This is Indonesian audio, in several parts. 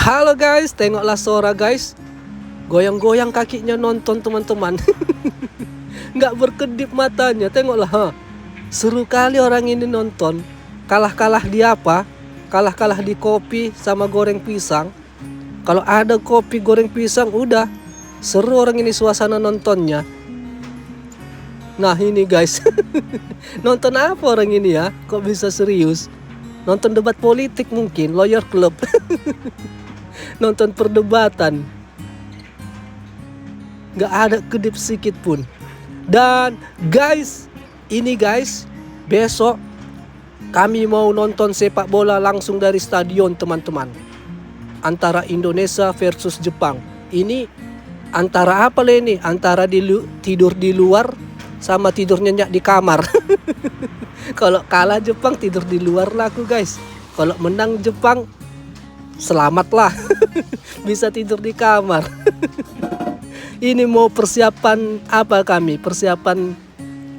Halo guys, tengoklah Sora guys. Goyang-goyang kakinya nonton teman-teman. Nggak berkedip matanya, tengoklah. Seru kali orang ini nonton. Kalah-kalah di apa? Kalah-kalah di kopi sama goreng pisang. Kalau ada kopi goreng pisang udah seru orang ini suasana nontonnya. Nah ini guys. Nonton apa orang ini ya? Kok bisa serius? Nonton debat politik mungkin, lawyer club. Nonton perdebatan. Gak ada kedip sedikit pun. Dan guys, ini guys, besok kami mau nonton sepak bola langsung dari stadion teman-teman. Antara Indonesia versus Jepang. Ini antara apa lah ini? Antara tidur di luar sama tidur nyenyak di kamar. Kalau kalah Jepang tidur di luar lah aku guys. Kalau menang Jepang selamatlah. Bisa tidur di kamar. Ini mau persiapan apa kami? Persiapan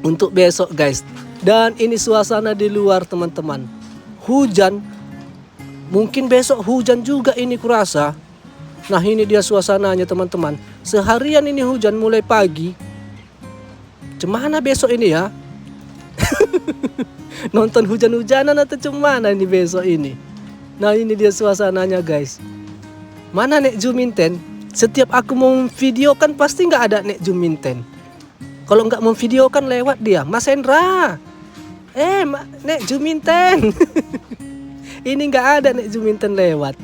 untuk besok guys. Dan ini suasana di luar teman-teman. Hujan. Mungkin besok hujan juga ini kurasa. Nah ini dia suasananya teman-teman. Seharian ini hujan mulai pagi. Cemana besok ini ya? Nonton hujan-hujanan atau cemana ini besok ini? Nah ini dia suasananya guys. Mana Nek Juminten? Setiap aku mau video kan pasti nggak ada Nek Juminten. Kalau nggak mau video kan lewat dia. Mas Hendra. Nek Juminten. Ini nggak ada Nek Juminten lewat.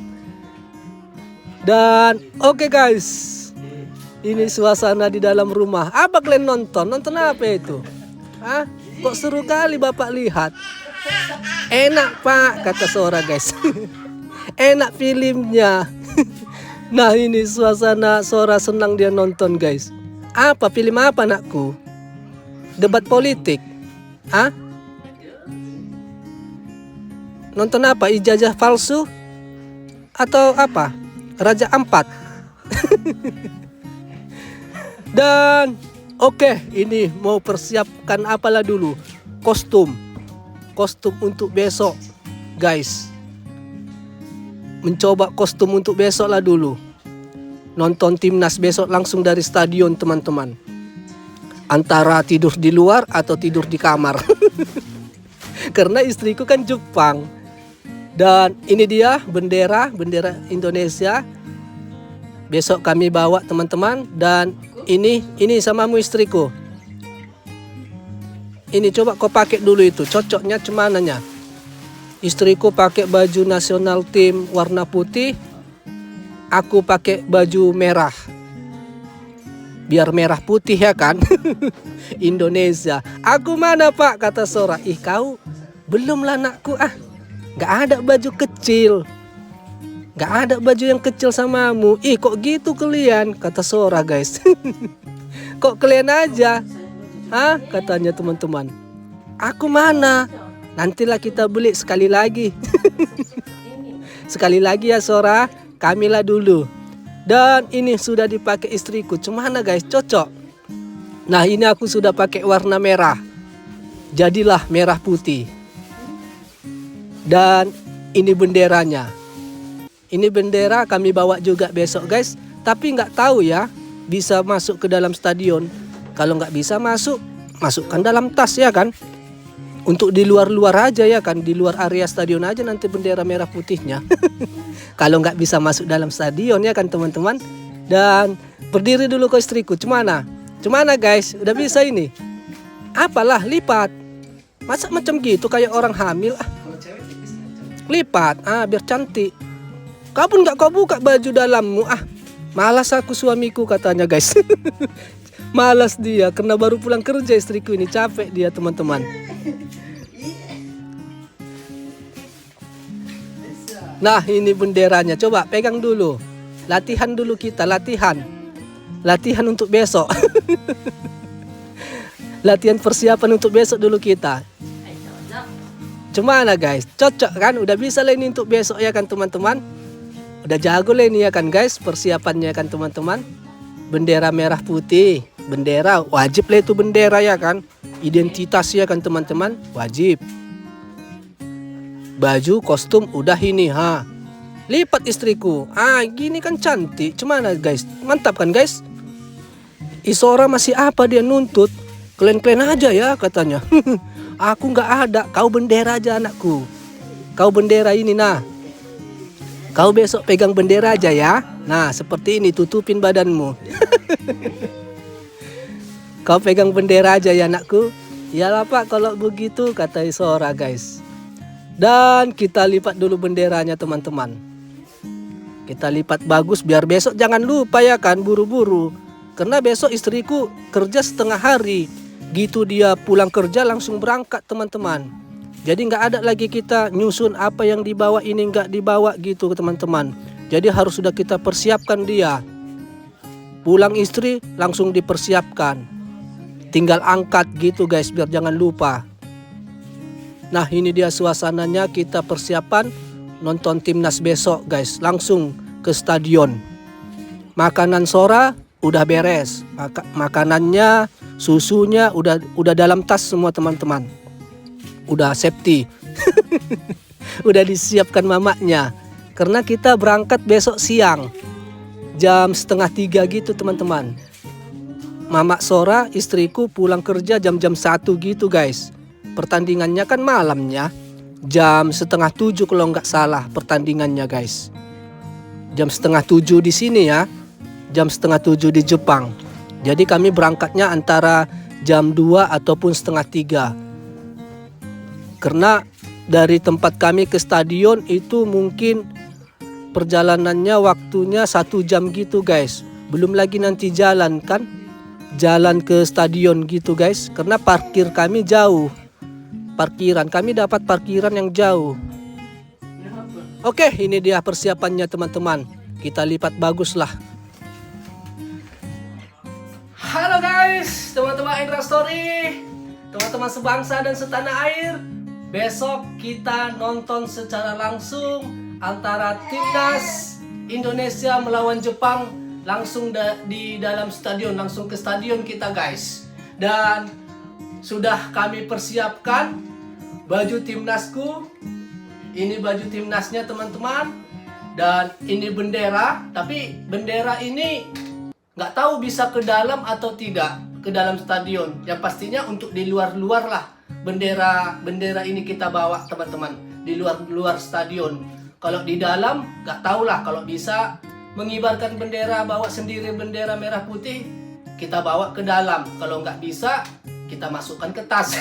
Dan oke guys. Ini suasana di dalam rumah. Apa kalian nonton? Nonton apa itu? Kok seru kali Bapak lihat? Enak Pak, kata Sora guys. Enak filmnya. Nah ini suasana Sora senang dia nonton guys. Apa film apa anakku? Debat politik. Nonton apa? Ijazah palsu? Atau apa? Raja Ampat? Dan oke, ini mau persiapkan apalah dulu. Kostum untuk besok guys. Mencoba kostum untuk besok lah dulu. Nonton timnas besok langsung dari stadion teman-teman. Antara tidur di luar atau tidur di kamar. Karena istriku kan Jepang. Dan ini dia bendera Indonesia. Besok kami bawa teman-teman. Dan ini samamu istriku. Ini coba kau pakai dulu itu. Cocoknya cumananya. Istriku pakai baju nasional tim warna putih. Aku pakai baju merah. Biar merah putih ya kan. Indonesia. Aku mana Pak? Kata Sora. Kau belum lah anakku. Gak ada baju kecil. Gak ada baju yang kecil samamu. Kok gitu kalian? Kata Sora guys. Kok kalian aja? Katanya teman-teman. Aku mana? Nantilah kita beli sekali lagi. Sekali lagi ya Sora. Kamilah dulu. Dan ini sudah dipakai istriku. Cemana guys? Cocok. Nah ini aku sudah pakai warna merah. Jadilah merah putih. Dan ini benderanya. Ini bendera kami bawa juga besok guys. Tapi nggak tahu ya bisa masuk ke dalam stadion. Kalau nggak bisa masukkan dalam tas ya kan. Untuk di luar-luar aja ya kan. Di luar area stadion aja nanti bendera merah putihnya. Kalau nggak bisa masuk dalam stadion ya kan teman-teman. Dan berdiri dulu ke istriku. Cemana guys? Udah bisa ini? Apalah lipat. Masa macam gitu kayak orang hamil? Lipat. Biar cantik. Kau pun gak kau buka baju dalammu. Malas aku suamiku katanya guys. Malas dia karena baru pulang kerja istriku ini. Capek dia teman-teman. Nah ini benderanya. Coba pegang dulu. Latihan dulu kita. Latihan untuk besok. Latihan persiapan untuk besok dulu kita. Cemana guys? Cocok kan? Udah bisa lah ini untuk besok ya kan teman-teman. Udah jago lah ini ya kan guys. Persiapannya kan teman-teman. Bendera merah putih. Bendera wajib lah itu bendera ya kan. Identitas ya kan teman-teman. Wajib. Baju kostum udah ini Lipat istriku. Gini kan cantik. Cemana guys? Mantap kan guys? Isora masih apa dia nuntut? Klen-klen aja ya katanya. Aku nggak ada. Kau bendera aja anakku. Kau bendera ini nah. Kau besok pegang bendera aja ya. Nah seperti ini tutupin badanmu. Kau pegang bendera aja ya anakku. Iyalah pak kalau begitu kata Isora guys. Dan kita lipat dulu benderanya teman-teman. Kita lipat bagus biar besok jangan lupa ya kan buru-buru. Karena besok istriku kerja setengah hari. Gitu dia pulang kerja langsung berangkat teman-teman. Jadi nggak ada lagi kita nyusun apa yang dibawa ini nggak dibawa gitu teman-teman. Jadi harus sudah kita persiapkan dia. Pulang istri langsung dipersiapkan. Tinggal angkat gitu guys biar jangan lupa. Nah ini dia suasananya kita persiapan nonton timnas besok guys. Langsung ke stadion. Makanan Sora udah beres. Makanannya, susunya udah dalam tas semua teman-teman. Udah safety. Udah disiapkan mamaknya. Karena kita berangkat besok siang. Jam 2:30 gitu teman-teman. Mamak Sora istriku pulang kerja jam-jam 1 gitu guys. Pertandingannya kan malamnya. Jam 6:30 kalau nggak salah pertandingannya guys. Jam 6:30 di sini ya. Jam 6:30 di Jepang. Jadi kami berangkatnya antara jam 2 ataupun 2:30. Karena dari tempat kami ke stadion itu mungkin perjalanannya waktunya 1 jam gitu guys. Belum lagi nanti jalan kan. Jalan ke stadion gitu guys. Karena parkir kami jauh. Parkiran kami dapat parkiran yang jauh. Oke ini dia persiapannya teman-teman. Kita lipat bagus lah. Halo guys, teman-teman Indra Story, teman-teman sebangsa dan setanah air. Besok kita nonton secara langsung antara timnas Indonesia melawan Jepang langsung di dalam stadion, langsung ke stadion kita guys. Dan sudah kami persiapkan baju timnasku. Ini baju timnasnya teman-teman. Dan ini bendera, tapi bendera ini nggak tahu bisa ke dalam atau tidak ke dalam stadion. Yang pastinya untuk di luar-luar lah bendera ini kita bawa teman-teman di luar stadion. Kalau di dalam nggak tahu lah. Kalau bisa mengibarkan bendera, bawa sendiri bendera merah putih, kita bawa ke dalam. Kalau nggak bisa kita masukkan ke tas.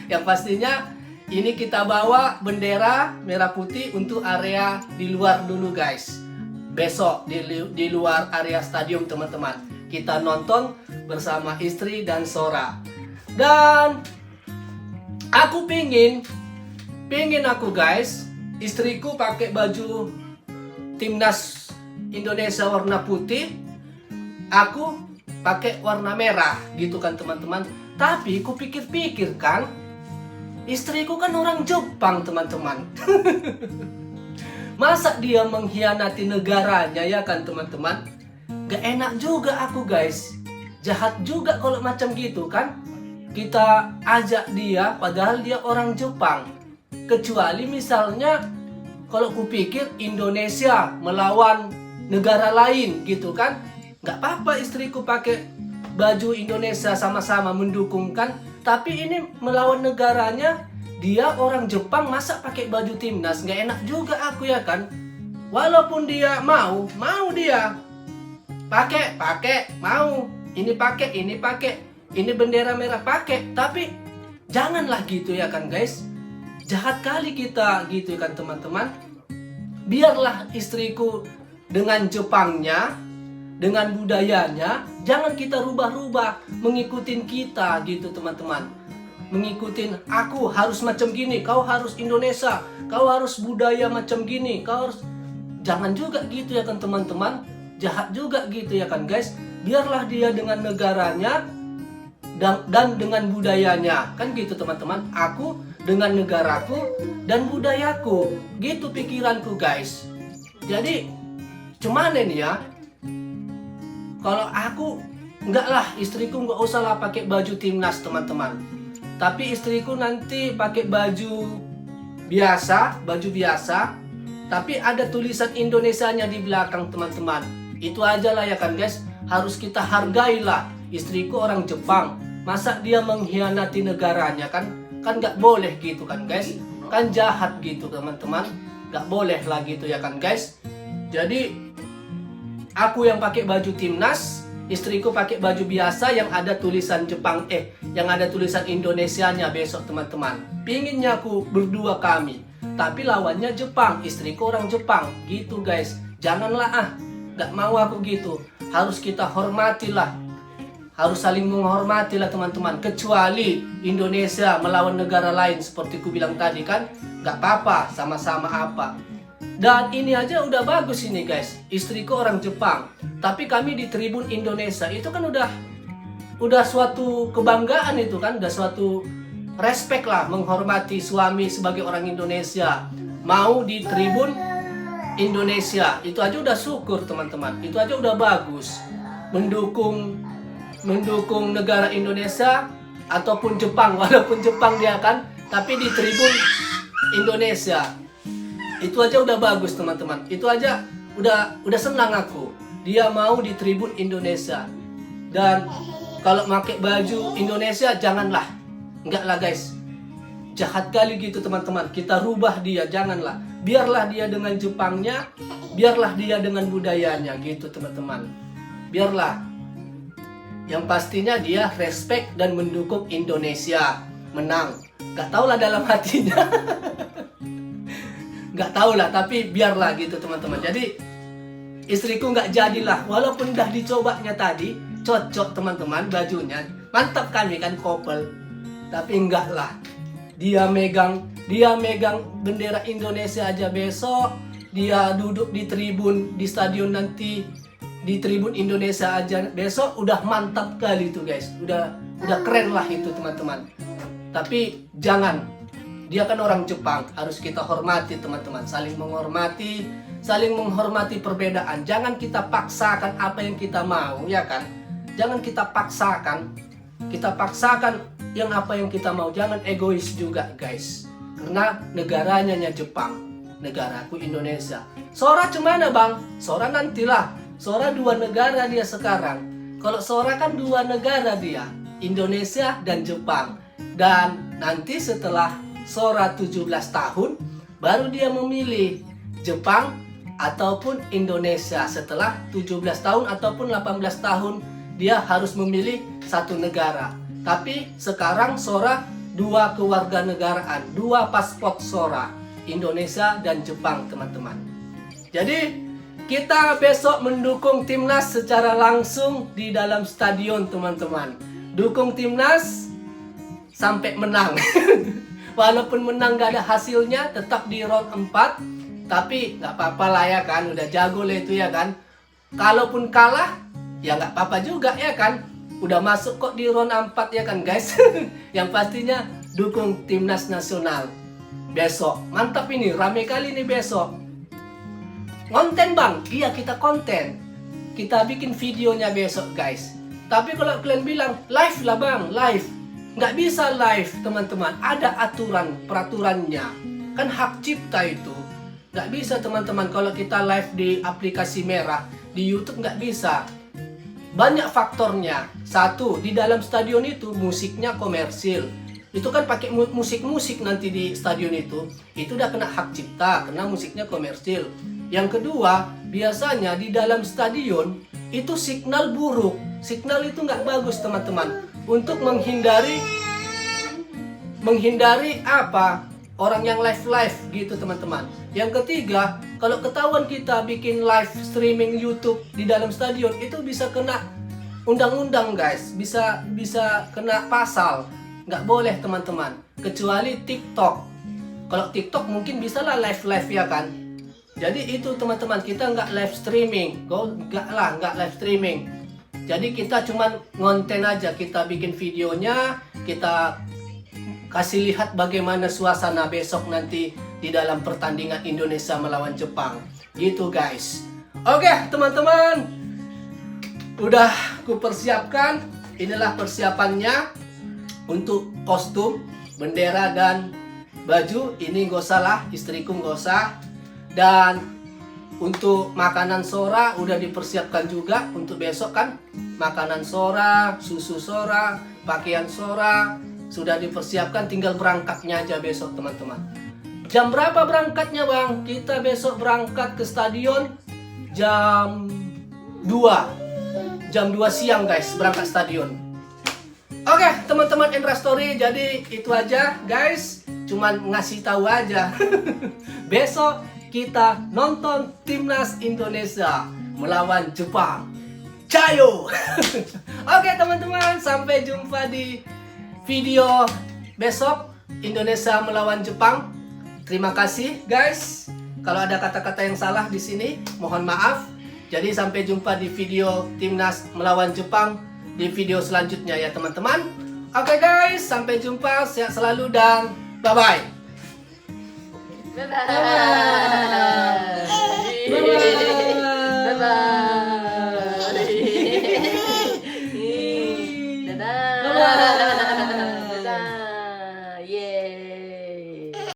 Yang pastinya ini kita bawa bendera merah putih untuk area di luar dulu guys. Besok di luar area stadion teman-teman. Kita nonton bersama istri dan Sora. Dan aku pingin aku guys, istriku pakai baju timnas Indonesia warna putih, aku pakai warna merah gitu kan teman-teman. Tapi ku pikir-pikir kan, istriku kan orang Jepang teman-teman. Masa dia mengkhianati negaranya ya kan teman-teman? Gak enak juga aku guys. Jahat juga kalau macam gitu kan. Kita ajak dia padahal dia orang Jepang. Kecuali misalnya kalau kupikir Indonesia melawan negara lain gitu kan. Gak apa-apa istriku pakai baju Indonesia sama-sama mendukung kan. Tapi ini melawan negaranya. Dia orang Jepang masa pakai baju timnas, nggak enak juga aku ya kan. Walaupun dia mau dia pakai mau ini pakai ini bendera merah pakai, tapi janganlah gitu ya kan guys. Jahat kali kita gitu kan teman-teman. Biarlah istriku dengan Jepangnya, dengan budayanya, jangan kita rubah-rubah mengikutin kita gitu teman-teman. Mengikutin aku harus macam gini, kau harus Indonesia, kau harus budaya macam gini, kau harus, jangan juga gitu ya kan teman-teman. Jahat juga gitu ya kan guys. Biarlah dia dengan negaranya dan dengan budayanya kan gitu teman-teman. Aku dengan negaraku dan budayaku, gitu pikiranku guys. Jadi cuman ini ya, kalau aku enggak lah, istriku enggak usah lah pakai baju timnas teman-teman. Tapi istriku nanti pakai baju biasa, tapi ada tulisan Indonesianya di belakang teman-teman. Itu aja lah ya kan guys, harus kita hargailah. Istriku orang Jepang, masa dia mengkhianati negaranya kan nggak boleh gitu kan guys, kan jahat gitu teman-teman, nggak boleh lah gitu ya kan guys. Jadi aku yang pakai baju timnas, istriku pakai baju biasa yang ada tulisan Jepang, yang ada tulisan Indonesianya besok teman-teman. Pinginnya aku berdua kami, tapi lawannya Jepang, istriku orang Jepang gitu guys. Janganlah nggak mau aku gitu. Harus kita hormatilah, harus saling menghormatilah teman-teman. Kecuali Indonesia melawan negara lain seperti ku bilang tadi kan, nggak apa-apa, sama-sama apa. Dan ini aja udah bagus ini guys, istriku orang Jepang, tapi kami di tribun Indonesia. Itu kan udah suatu kebanggaan, itu kan udah suatu respect lah, menghormati suami sebagai orang Indonesia mau di tribun Indonesia. Itu aja udah syukur teman-teman, itu aja udah bagus. Mendukung negara Indonesia ataupun Jepang, walaupun Jepang dia kan, tapi di tribun Indonesia. Itu aja udah bagus teman-teman. Itu aja udah senang aku. Dia mau di tribun Indonesia. Dan kalau pakai baju Indonesia janganlah. Enggak lah guys. Jahat kali gitu teman-teman. Kita rubah dia, janganlah. Biarlah dia dengan Jepangnya, biarlah dia dengan budayanya gitu teman-teman. Biarlah. Yang pastinya dia respect dan mendukung Indonesia menang. Gak tau lah dalam hatinya. Gak tau lah, tapi biarlah gitu teman-teman. Jadi istriku gak jadilah, walaupun udah dicobanya tadi, cocok teman-teman bajunya, mantap kami kan couple, tapi enggak lah. Dia megang bendera Indonesia aja besok, dia duduk di tribun di stadion nanti, di tribun Indonesia aja besok udah mantap kali itu guys, udah keren lah itu teman-teman. Tapi jangan, dia kan orang Jepang, harus kita hormati teman-teman, saling menghormati perbedaan. Jangan kita paksakan apa yang kita mau, ya kan? Jangan kita paksakan yang apa yang kita mau. Jangan egois juga guys, karena negaranya Jepang, negaraku Indonesia. Sora cemana bang? Sora nantilah, Sora 2 negara dia sekarang. Kalau Sora kan 2 negara dia, Indonesia dan Jepang. Dan nanti setelah Sora 17 tahun, baru dia memilih Jepang ataupun Indonesia. Setelah 17 tahun ataupun 18 tahun, dia harus memilih satu negara. Tapi sekarang Sora 2 kewarganegaraan, 2 paspor Sora, Indonesia dan Jepang teman-teman. Jadi kita besok mendukung timnas secara langsung di dalam stadion teman-teman. Dukung timnas sampai menang. Walaupun menang gak ada hasilnya, tetap di round 4. Tapi gak apa-apa lah ya kan, udah jago lah itu ya kan. Kalaupun kalah, ya gak apa-apa juga ya kan. Udah masuk kok di round 4 ya kan guys. Yang pastinya dukung timnas nasional besok. Mantap ini, rame kali nih besok. Konten bang, iya kita konten. Kita bikin videonya besok guys. Tapi kalau kalian bilang, live lah bang, live. Nggak bisa live teman-teman, ada aturan, peraturannya. Kan hak cipta itu. Nggak bisa teman-teman kalau kita live di aplikasi merah, di YouTube nggak bisa. Banyak faktornya. Satu, di dalam stadion itu musiknya komersil. Itu kan pakai musik-musik nanti di stadion itu udah kena hak cipta, karena musiknya komersil. Yang kedua, biasanya di dalam stadion itu signal buruk. Signal itu nggak bagus teman-teman. Untuk menghindari apa? Orang yang live gitu teman-teman. Yang ketiga, kalau ketahuan kita bikin live streaming YouTube di dalam stadion, itu bisa kena undang-undang guys, bisa kena pasal. Nggak boleh teman-teman, kecuali TikTok. Kalau TikTok mungkin bisa lah live ya kan. Jadi itu teman-teman, kita nggak live streaming, nggak live streaming. Jadi kita cuman ngonten aja, kita bikin videonya, kita kasih lihat bagaimana suasana besok nanti di dalam pertandingan Indonesia melawan Jepang. Gitu guys. Oke teman-teman, udah ku persiapkan. Inilah persiapannya untuk kostum, bendera dan baju. Ini gak usah lah, istriku gak usah. Dan untuk makanan Sora udah dipersiapkan juga untuk besok kan. Makanan Sora, susu Sora, pakaian Sora sudah dipersiapkan, tinggal berangkatnya aja besok teman-teman. Jam berapa berangkatnya Bang? Kita besok berangkat ke stadion jam 2. Jam 2 siang guys, berangkat stadion. Oke, teman-teman Indra Story, jadi itu aja guys. Cuman ngasih tahu aja. Besok kita nonton timnas Indonesia melawan Jepang. Cayo. Oke teman-teman, sampai jumpa di video besok Indonesia melawan Jepang. Terima kasih guys. Kalau ada kata-kata yang salah di sini, mohon maaf. Jadi sampai jumpa di video timnas melawan Jepang di video selanjutnya ya teman-teman. Oke guys, sampai jumpa, sehat selalu dan bye-bye. Bye-bye. Bye-bye. Bye-bye.